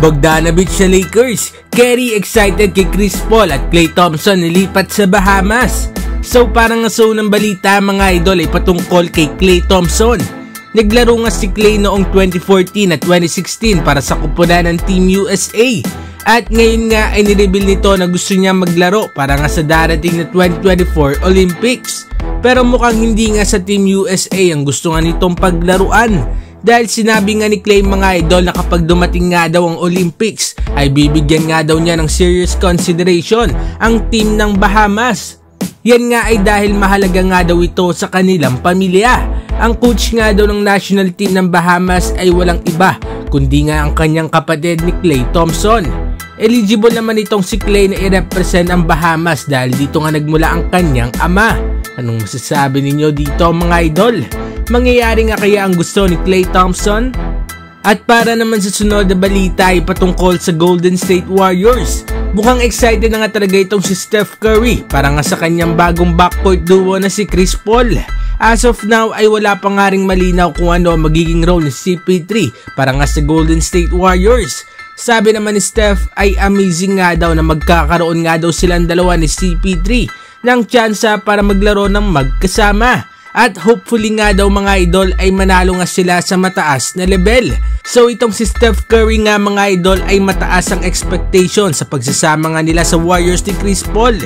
Bogdanovic sa Lakers, Curry excited kay Chris Paul at Klay Thompson nilipat sa Bahamas. So parang naso ng balita mga idol ay patungkol kay Klay Thompson. Naglaro nga si Klay noong 2014 at 2016 para sa kupunan ng Team USA. At ngayon nga ay nireveal nito na gusto niya maglaro para nga sa darating na 2024 Olympics. Pero mukhang hindi nga sa Team USA ang gusto nga nitong paglaruan. Dahil sinabi nga ni Klay mga idol na kapag dumating nga daw ang Olympics ay bibigyan nga daw niya ng serious consideration ang team ng Bahamas. Yan nga ay dahil mahalaga nga daw ito sa kanilang pamilya. Ang coach nga daw ng national team ng Bahamas ay walang iba kundi nga ang kanyang kapatid ni Klay Thompson. Eligible naman itong si Klay na i-represent ang Bahamas dahil dito nga nagmula ang kanyang ama. Anong masasabi ninyo dito mga idol? Mangyayari nga kaya ang gusto ni Klay Thompson? At para naman sa sunod na balita ay patungkol sa Golden State Warriors. Mukhang excited na nga talaga itong si Steph Curry para nga sa kanyang bagong backcourt duo na si Chris Paul. As of now ay wala pa nga ring malinaw kung ano ang magiging role ni CP3 para nga sa Golden State Warriors. Sabi naman ni Steph ay amazing nga daw na magkakaroon nga daw silang dalawa ni CP3 ng tsansa para maglaro ng magkasama. At hopefully nga daw mga idol ay manalo nga sila sa mataas na level. So itong si Steph Curry nga mga idol ay mataas ang expectation sa pagsasama nga nila sa Warriors ni Chris Paul.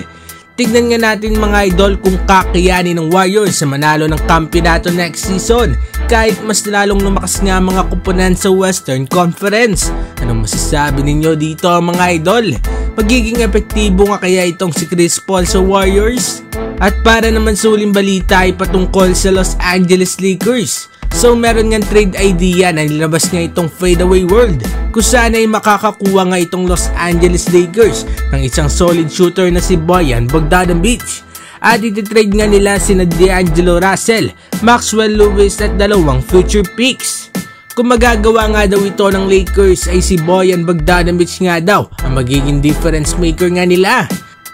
Tignan nga natin mga idol kung kakayanin ng Warriors sa manalo ng kampeonato next season kahit mas lalong lumakas nga mga kupunan sa Western Conference. Anong masasabi ninyo dito mga idol? Magiging epektibo nga kaya itong si Chris Paul sa Warriors? At para naman sa huling balita ay patungkol sa Los Angeles Lakers. So meron nga trade idea na nilabas nga itong Fadeaway World kung saan ay makakakuha nga itong Los Angeles Lakers ng isang solid shooter na si Bojan Bogdanovic. At ititrade nga nila sina D'Angelo Russell, Maxwell Lewis at dalawang future picks. Kung magagawa nga daw ito ng Lakers ay si Bojan Bogdanovic nga daw ang magiging difference maker nga nila.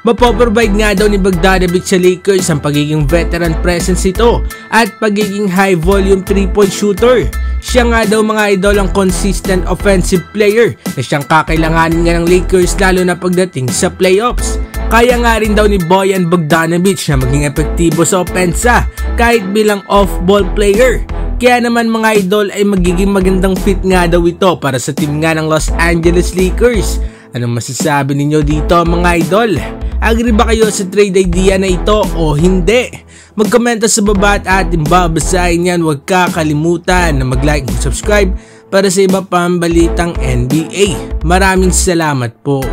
Mapoprovide nga daw ni Bogdanovic sa Lakers ang pagiging veteran presence ito at pagiging high volume 3-point shooter. Siya nga daw mga idol ang consistent offensive player na siyang kakailanganin nga ng Lakers lalo na pagdating sa playoffs. Kaya nga rin daw ni Bojan Bogdanovic na maging epektibo sa opensa kahit bilang off-ball player. Kaya naman mga idol ay magiging magandang fit nga daw ito para sa team nga ng Los Angeles Lakers. Anong masasabi ninyo dito mga idol? Agree ba kayo sa trade idea na ito o hindi? Magkomento sa baba at ating babasahin yan. Huwag kakalimutan na mag-like at subscribe para sa iba pang balitang NBA. Maraming salamat po.